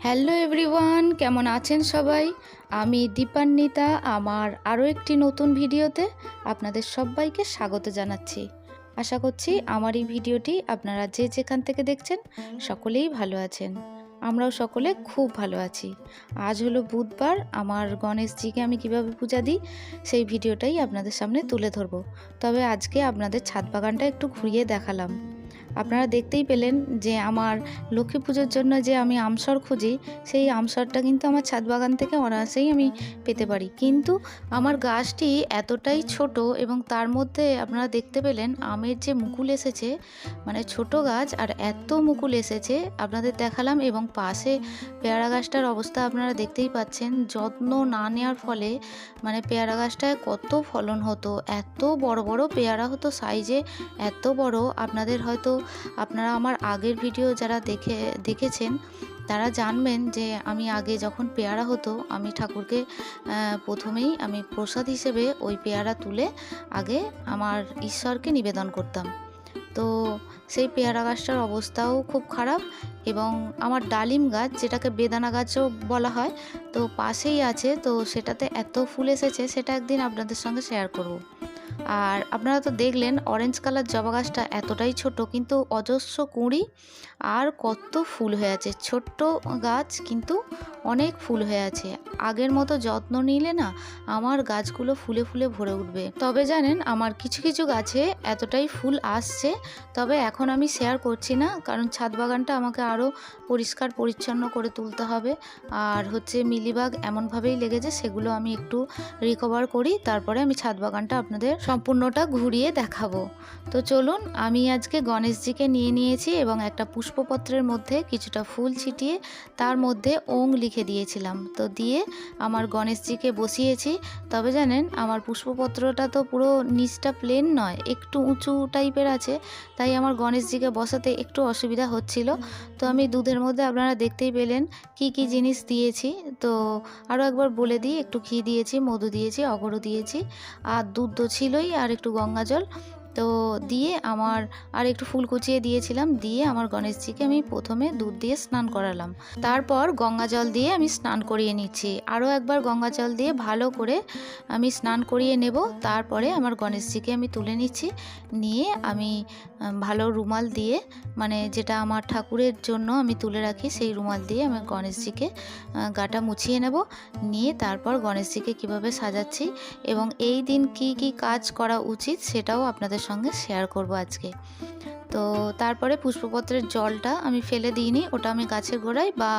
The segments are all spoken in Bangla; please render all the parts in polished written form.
হ্যালো এভরিওয়ান, কেমন আছেন সবাই? আমি দীপান্বিতা আমার আরও একটি নতুন ভিডিওতে আপনাদের সবাইকে স্বাগত জানাচ্ছি। আশা করছি আমার এই ভিডিওটি আপনারা যে যেখান থেকে দেখছেন সকলেই ভালো আছেন। আমরাও সকলে খুব ভালো আছি। আজ হলো বুধবার, আমার গণেশজিকে আমি কিভাবে পূজা দিই সেই ভিডিওটাই আপনাদের সামনে তুলে ধরব। তবে আজকে আপনাদের ছাদ বাগানটা একটু ঘুরিয়ে দেখালাম। আপনারা দেখতেই পেলেন যে আমার লক্ষ্মী পুজোর জন্য যে আমি আমসর খুঁজি, সেই আমসরটা কিন্তু আমার ছাদ বাগান থেকে অনায়াসেই আমি পেতে পারি। কিন্তু আমার গাছটি এতটাই ছোট এবং তার মধ্যে আপনারা দেখতে পেলেন আমের যে মুকুল এসেছে, মানে ছোট গাছ আর এত মুকুল এসেছে আপনাদের দেখালাম। এবং পাশে পেয়ারা গাছটার অবস্থা আপনারা দেখতেই পাচ্ছেন, যত্ন না নেওয়ার ফলে মানে পেয়ারা গাছটায় কত ফলন হতো, এত বড় বড় পেয়ারা হতো, সাইজে এত বড়। আপনারা আমার আগের ভিডিও যারা দেখেছেন তারা জানবেন যে আমি আগে যখন পেয়ারা হতো আমি ঠাকুরকে প্রথমেই আমি প্রসাদ হিসেবে ওই পেয়ারা তুলে আগে আমার ঈশ্বরকে নিবেদন করতাম। তো সেই পেয়ারা গাছটার অবস্থাও খুব খারাপ। এবং আমার ডালিম গাছ, যেটাকে বেদানা গাছও বলা হয়, তো পাশেই আছে, তো সেটাতে এত ফুল এসেছে, সেটা একদিন আপনাদের সঙ্গে শেয়ার করব। আর আপনারা তো দেখলেন অরেঞ্জ কালার জবা গাছটা এতটাই ছোট, কিন্তু অজস্র কুঁড়ি আর কত ফুল হয়ে আছে। ছোট্ট গাছ কিন্তু অনেক ফুল হয়ে আছে। আগের মতো যত্ন নিলে না আমার গাছগুলো ফুলে ফুলে ভরে উঠবে। তবে জানেন আমার কিছু কিছু গাছে এতটাই ফুল আসছে, তবে এখন আমি শেয়ার করছি না, কারণ ছাদ বাগানটা আমাকে আরও পরিষ্কার পরিচ্ছন্ন করে তুলতে হবে। আর মিলিবাগ এমনভাবেই লেগেছে, সেগুলো আমি একটু রিকভার করি, তারপরে আমি ছাদ বাগানটা আপনাদের সম্পূর্ণটা ঘুরিয়ে দেখাবো। তো চলুন, আমি আজকে গণেশজিকে নিয়েছি এবং একটা পুষ্পপত্রের মধ্যে কিছুটা ফুল ছিটিয়ে তার মধ্যে ওং লিখে দিয়েছিলাম। তো দিয়ে আমার গণেশজিকে বসিয়েছি। তবে জানেন আমার পুষ্পপত্রটা তো পুরো নিচটা প্লেন নয়, একটু উঁচু টাইপের আছে, তাই আমার গণেশজিকে বসাতে একটু অসুবিধা হচ্ছিল। তো আমি দুধের মধ্যে আপনারা দেখতেই পেলেন কি কি জিনিস দিয়েছি। তো আরও একবার বলে দিই, একটু ঘি দিয়েছি, মধু দিয়েছি, অগরু দিয়েছি, আর দুধ তো ছিলই, আর একটু গঙ্গা জল তো দিয়ে আমার আর একটু ফুল কুচিয়ে দিয়েছিলাম। দিয়ে আমার গণেশজিকে আমি প্রথমে দুধ দিয়ে স্নান করালাম, তারপর গঙ্গা জল দিয়ে আমি স্নান করিয়ে নিচ্ছি। আরও একবার গঙ্গা জল দিয়ে ভালো করে আমি স্নান করিয়ে নেব। তারপরে আমার গণেশজিকে আমি তুলে নিচ্ছি, নিয়ে আমি ভালো রুমাল দিয়ে, মানে যেটা আমার ঠাকুরের জন্য আমি তুলে রাখি, সেই রুমাল দিয়ে আমি গণেশজিকে গাটা মুছিয়ে নেব। নিয়ে তারপর গণেশজিকে কিভাবে সাজাচ্ছি এবং এই দিন কি কি কাজ করা উচিত সেটাও আপনাদের সঙ্গে শেয়ার করব আজকে। তো তারপরে পুষ্পপত্রের জলটা আমি ফেলে দিইনি, ওটা আমি গাছের গোড়ায় বা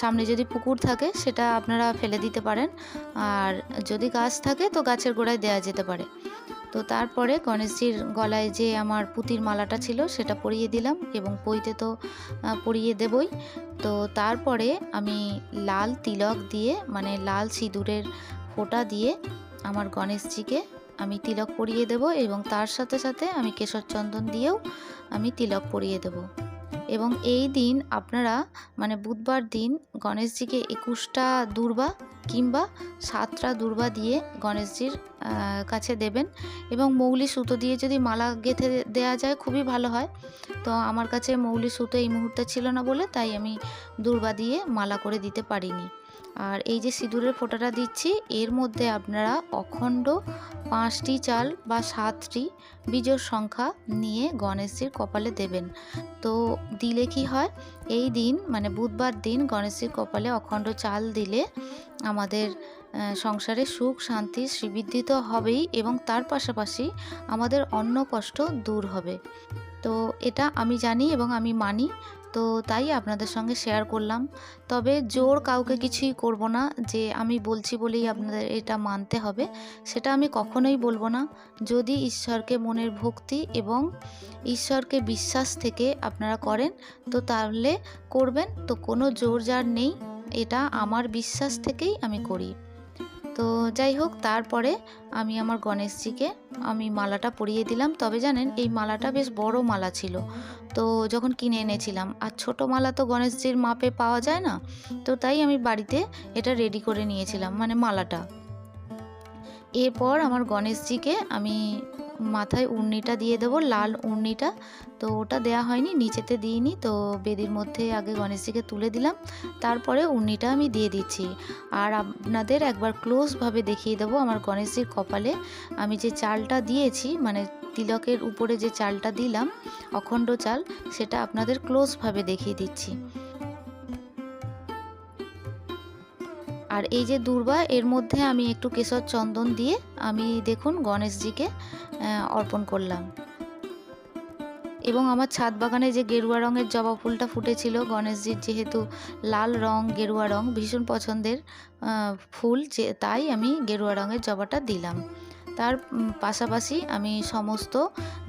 সামনে যদি পুকুর থাকে সেটা আপনারা ফেলে দিতে পারেন, আর যদি গাছ থাকে তো গাছের গোড়ায় দেওয়া যেতে পারে। তো তারপরে গণেশজির গলায় যে আমার পুঁতির মালাটা ছিল সেটা পরিয়ে দিলাম, এবং পইতে তো পরিয়ে দেবই। তো তারপরে আমি লাল তিলক দিয়ে, মানে লাল সিঁদুরের ফোঁটা দিয়ে আমার গণেশজিকে আমি তিলক পরিয়ে দেব, এবং তার সাথে সাথে আমি কেশর চন্দন দিয়েও আমি তিলক পরিয়ে দেব। এবং এই দিন আপনারা, মানে বুধবার দিন, গণেশজিকে 21টা দূর্বা কিংবা 7টা দূর্বা দিয়ে গণেশজির কাছে দেবেন। এবং মৌলি সুতো দিয়ে যদি মালা গেঁথে দেওয়া যায় খুবই ভালো হয়। তো আমার কাছে মৌলি সুতো এই মুহূর্তে ছিল না বলে তাই আমি দূর্বা দিয়ে মালা করে দিতে পারিনি। আর এই যে সিঁদুরের ফোঁটাটা দিচ্ছি, এর মধ্যে আপনারা অখণ্ড 5টি চাল বা 7টি বিজোড় সংখ্যা নিয়ে গণেশজির কপালে দেবেন। তো দিলে কি হয়, এই দিন মানে বুধবার দিন গণেশজির কপালে অখণ্ড চাল দিলে আমাদের সংসারে সুখ শান্তি শ্রীবৃদ্ধি তো হবেই, এবং তার পাশাপাশি আমাদের অন্ন কষ্ট দূর হবে। তো এটা আমি জানি এবং আমি মানি। তো তাই আপনাদের সঙ্গে শেয়ার করলাম। তবে জোর কাউকে কিছুই করব না যে আমি বলছি বলেই আপনাদের এটা মানতে হবে, সেটা আমি কখনোই বলবো না। যদি ঈশ্বরকে মনের ভক্তি এবং ঈশ্বরকে বিশ্বাস থেকে আপনারা করেন তো তাহলে করবেন, তো কোনো জোর জার নেই, এটা আমার বিশ্বাস থেকেই আমি করি। তো যাই হোক, তারপরে আমি আমার গণেশজিকে আমি মালাটা পরিয়ে দিলাম। তবে জানেন এই মালাটা বেশ বড় মালা ছিল, তো যখন কিনে এনেছিলাম, আর ছোট মালা তো গণেশজির মাপে পাওয়া যায় না, তো তাই আমি বাড়িতে এটা রেডি করে নিয়েছিলাম, মানে মালাটা। এরপর আমার গণেশজিকে আমি মাথায় উড়নিটা দিয়ে দেবো, লাল উড়নিটা। তো ওটা দেয়া হয়নি, নিচেতে দিইনি, তো বেদির মধ্যে আগে গণেশজিকে তুলে দিলাম, তারপরে উড়নিটা আমি দিয়ে দিচ্ছি। আর আপনাদের একবার ক্লোজভাবে দেখিয়ে দেবো আমার গণেশজির কপালে আমি যে চালটা দিয়েছি, মানে তিলকের উপরে যে চালটা দিলাম, অখণ্ড চাল, সেটা আপনাদের ক্লোজভাবে দেখিয়ে দিচ্ছি। আর এই যে দূর্বা, এর মধ্যে আমি একটু কেশর চন্দন দিয়ে আমি দেখুন গণেশজিকে অর্পণ করলাম। এবং আমার ছাদ বাগানে যে গেরুয়া রঙের জবা ফুলটা ফুটেছিল, গণেশজির যেহেতু লাল রং গেরুয়া রং ভীষণ পছন্দের ফুল, যে তাই আমি গেরুয়া রঙের জবাটা দিলাম। তার পাশাপাশি আমি সমস্ত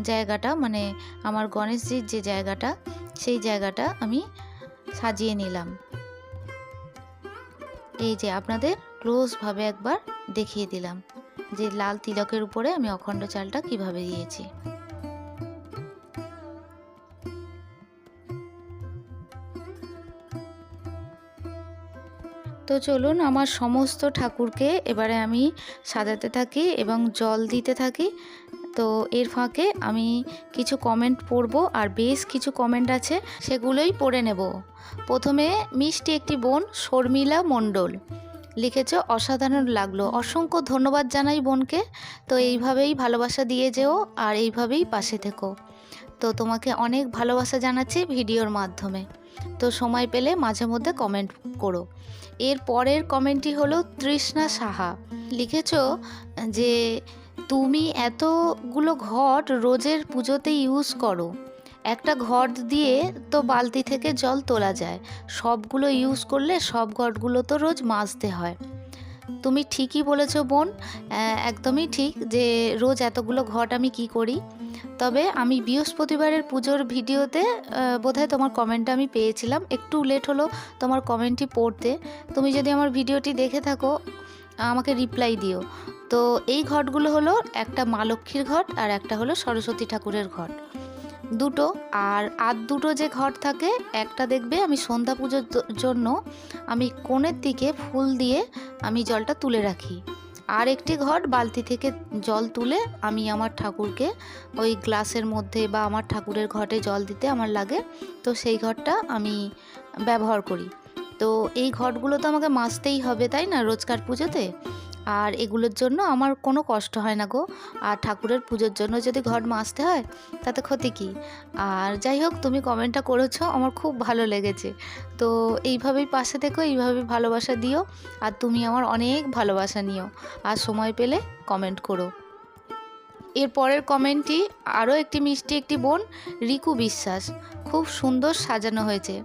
জায়গাটা, মানে আমার গণেশজির যে জায়গাটা, সেই জায়গাটা আমি সাজিয়ে নিলাম। এই যে আপনাদের ক্লোজভাবে একবার দেখিয়ে দিলাম যে লাল তিলকের উপরে আমি অখণ্ড চালটা কিভাবে দিয়েছি। তো চলুন আমার সমস্ত ঠাকুরকে এবারে আমি সাজাতে থাকি এবং জল দিতে থাকি। তো এর ফাঁকে আমি কিছু কমেন্ট পড়ব, আর বেশ কিছু কমেন্ট আছে, সেগুলোই পড়ে নেব। প্রথমে মিষ্টি একটি বোন শর্মিলা মণ্ডল লিখেছ, অসাধারণ লাগলো, অসংখ্য ধন্যবাদ জানাই বোনকে। তো এইভাবেই ভালোবাসা দিয়ে যেও আর এইভাবেই পাশে থেকো। তো তোমাকে অনেক ভালোবাসা জানাচ্ছি ভিডিওর মাধ্যমে। তো সময় পেলে মাঝে মধ্যে কমেন্ট করো। এর পরের কমেন্টটি হলো তৃষ্ণা সাহা, লিখেছ যে তুমি এতগুলো ঘট রোজের পুজোতে ইউজ করো, একটা ঘট দিয়ে তো বালতি থেকে জল তোলা যায়, সবগুলো ইউজ করলে সব ঘটগুলো তো রোজ মাজতে হয়। তুমি ঠিকই বলেছো বোন, একদমই ঠিক যে রোজ এতগুলো ঘট আমি কি করি। তবে আমি বৃহস্পতিবারের পুজোর ভিডিওতে বোধহয় তোমার কমেন্টটা আমি পেয়েছিলাম, একটু লেট হলো তোমার কমেন্টটি পড়তে। তুমি যদি আমার ভিডিওটি দেখে থাকো আমাকে রিপ্লাই দিও। তো এই ঘটগুলো হলো, একটা মা লক্ষ্মীর ঘট আর একটা হলো সরস্বতী ঠাকুরের ঘট, দুটো। আর দুটো যে ঘট থাকে, একটা দেখবে আমি সন্ধ্যা পুজোর জন্য আমি কোণের দিকে ফুল দিয়ে আমি জলটা তুলে রাখি, আর একটি ঘট বালতি থেকে জল তুলে আমি আমার ঠাকুরকে ওই গ্লাসের মধ্যে বা আমার ঠাকুরের ঘটে জল দিতে আমার লাগে, তো সেই ঘটটা আমি ব্যবহার করি। তো এই ঘটগুলো তো আমাকে মাজতেই হবে, তাই না, রোজকার পুজোতে। আর এগুলোর জন্য আমার কোনো কষ্ট হয় না গো। আর ঠাকুরের পুজোর জন্য যদি ঘট মাজতে হয় তাতে ক্ষতি কী। আর যাই হোক, তুমি কমেন্টটা করেছো, আমার খুব ভালো লেগেছে। তো এইভাবেই পাশে থেকো, এইভাবেই ভালোবাসা দিও, আর তুমি আমার অনেক ভালোবাসা নিও, আর সময় পেলে কমেন্ট করো। এর পরের কমেন্টটি আরও একটি মিষ্টি একটি বোন, রিকু বিশ্বাস, খুব সুন্দর সাজানো হয়েছে,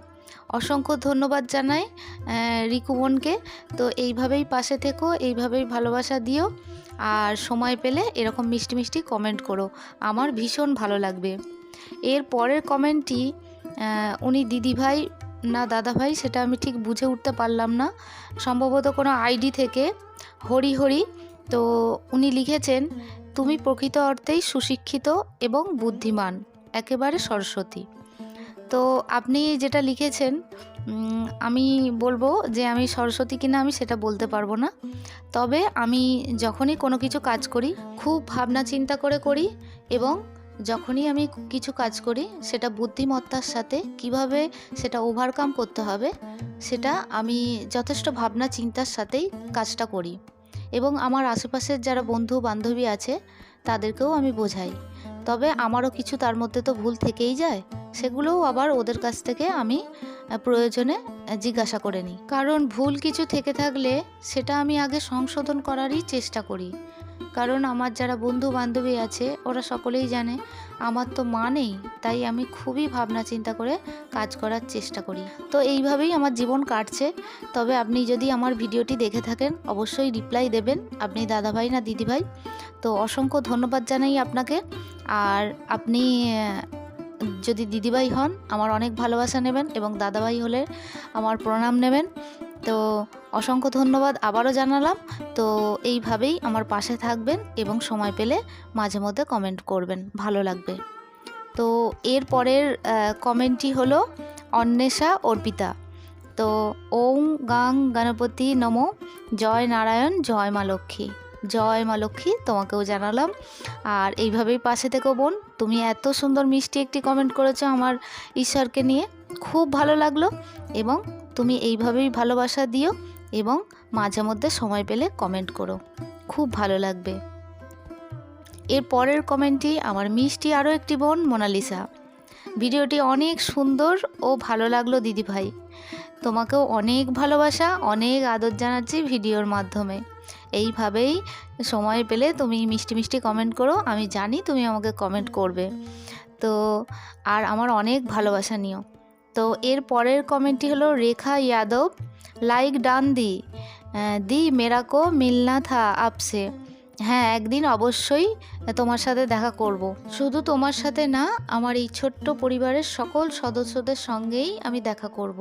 অসংখ্য ধন্যবাদ জানাই রিকু বোনকে। তো এইভাবেই পাশে থেকো, এইভাবেই ভালোবাসা দিও, আর সময় পেলে এরকম মিষ্টি মিষ্টি কমেন্ট করো, আমার ভীষণ ভালো লাগবে। এর পরের কমেন্টটি উনি দিদিভাই না দাদাভাই সেটা আমি ঠিক বুঝে উঠতে পারলাম না, সম্ভবত কোনো আইডি থেকে, হরি হরি। তো উনি লিখেছেন, তুমি প্রকৃত অর্থেই সুশিক্ষিত এবং বুদ্ধিমান, একেবারে সরস্বতী। তো আপনি যেটা লিখেছেন, আমি বলবো যে আমি সরস্বতী কিনা আমি সেটা বলতে পারবো না। তবে আমি যখনই কোনো কিছু কাজ করি খুব ভাবনা চিন্তা করে করি, এবং যখনই আমি কিছু কাজ করি সেটা বুদ্ধিমত্তার সাথে কিভাবে সেটা ওভারকাম করতে হবে, সেটা আমি যথেষ্ট ভাবনা চিন্তার সাথেই কাজটা করি। এবং আমার আশেপাশের যারা বন্ধু বান্ধবী আছে তাদেরকেও আমি বোঝাই। তবে আমারও কিছু তার মধ্যে তো ভুল থেকেই যায়, সেগুলোও আবার ওদের কাছ থেকে আমি প্রয়োজনে জিজ্ঞাসা করে নিই, কারণ ভুল কিছু থেকে থাকলে সেটা আমি আগে সংশোধন করারই চেষ্টা করি। কারণ আমার যারা বন্ধু বান্ধবী আছে ওরা সকলেই জানে আমার তো মা নেই, তাই আমি খুবই ভাবনা চিন্তা করে কাজ করার চেষ্টা করি। তো এইভাবেই আমার জীবন কাটছে। তবে আপনি যদি আমার ভিডিওটি দেখে থাকেন অবশ্যই রিপ্লাই দেবেন, আপনি দাদাভাই না দিদিভাই। তো অসংখ্য ধন্যবাদ জানাই আপনাকে। আর আপনি যদি দিদিভাই হন আমার অনেক ভালোবাসা নেবেন, এবং দাদাভাই হলে আমার প্রণাম নেবেন। তো অসংখ্য ধন্যবাদ আবারও জানালাম। তো এইভাবেই আমার পাশে থাকবেন এবং সময় পেলে মাঝে মধ্যে কমেন্ট করবেন, ভালো লাগবে। তো এর পরের কমেন্টটি হলো অন্বেষা অর্পিতা। তো ওম গাং গণপতি নমো, জয় নারায়ণ, জয় মা লক্ষ্মী। জয় মা লক্ষ্মী তোমাকেও জানালাম। আর এইভাবেই পাশে থেকো বোন। তুমি এত সুন্দর মিষ্টি একটি কমেন্ট করেছো আমার ঈশ্বরকে নিয়ে, খুব ভালো লাগলো। এবং তুমি এইভাবেই ভালোবাসা দিও এবং মাঝে মধ্যে সময় পেলে কমেন্ট করো, খুব ভালো লাগবে। এর পরের কমেন্টটি আমার মিষ্টি আরও একটি বোন মোনালিসা। ভিডিওটি অনেক সুন্দর ও ভালো লাগলো দিদিভাই, তোমাকেও অনেক ভালোবাসা, অনেক আদর জানাচ্ছি ভিডিওর মাধ্যমে। এইভাবেই সময় পেলে তুমি মিষ্টি মিষ্টি কমেন্ট করো, আমি জানি তুমি আমাকে কমেন্ট করবে। তো আর আমার অনেক ভালোবাসা নিও। তো এর পরের কমেন্টটি হলো রেখা যাদব। লাইক ডান দি মেরা কো মিলনা থা আপসে। হ্যাঁ, একদিন অবশ্যই তোমার সাথে দেখা করব। শুধু তোমার সাথে না, আমার এই ছোট্ট পরিবারের সকল সদস্যদের সঙ্গেই আমি দেখা করব।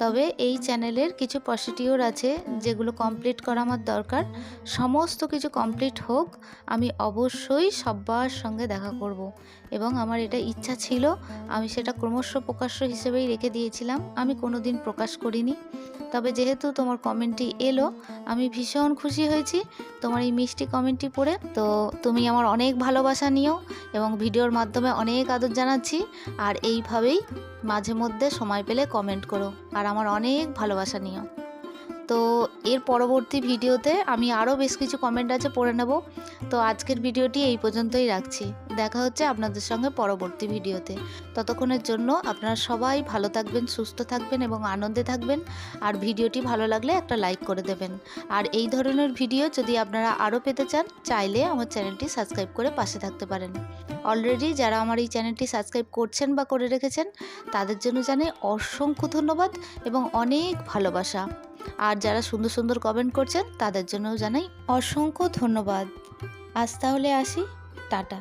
তবে এই চ্যানেলের কিছু প্রসিডিওর আছে যেগুলো কমপ্লিট করা আমার দরকার। সমস্ত কিছু কমপ্লিট হোক, আমি অবশ্যই সবার সঙ্গে দেখা করব। এবং আমার এটা ইচ্ছা ছিল, আমি সেটা ক্রমশ প্রকাশ্য হিসেবেই রেখে দিয়েছিলাম, আমি কোনো দিন প্রকাশ করিনি। তবে যেহেতু তোমার কমেন্টটি এলো, আমি ভীষণ খুশি হয়েছি তোমার এই মিষ্টি কমেন্টটি পড়ে। তো তুমি আমার অনেক ভালোবাসা নিও এবং ভিডিওর মাধ্যমে অনেক আদর জানাচ্ছি। আর এইভাবেই মাঝে মধ্যে সময় পেলে কমেন্ট করো, আর আমার অনেক ভালোবাসা নিও। তো এর পরবর্তী ভিডিওতে আমি আরও বেশ কিছু কমেন্ট আছে পড়ে নেব। তো আজকের ভিডিওটি এই পর্যন্তই রাখছি। দেখা হচ্ছে আপনাদের সঙ্গে পরবর্তী ভিডিওতে। ততক্ষণের জন্য আপনারা সবাই ভালো থাকবেন, সুস্থ থাকবেন এবং আনন্দে থাকবেন। আর ভিডিওটি ভালো লাগলে একটা লাইক করে দেবেন। আর এই ধরনের ভিডিও যদি আপনারা আরও পেতে চান, চাইলে আমার চ্যানেলটি সাবস্ক্রাইব করে পাশে থাকতে পারেন। অলরেডি যারা আমার এই চ্যানেলটি সাবস্ক্রাইব করছেন বা করে রেখেছেন তাদের জন্য জানাই অসংখ্য ধন্যবাদ এবং অনেক ভালোবাসা। আর যারা সুন্দর সুন্দর কমেন্ট করছেন তাদের জন্যও জানাই অসংখ্য ধন্যবাদ। আজ তাহলে আসি, টাটা।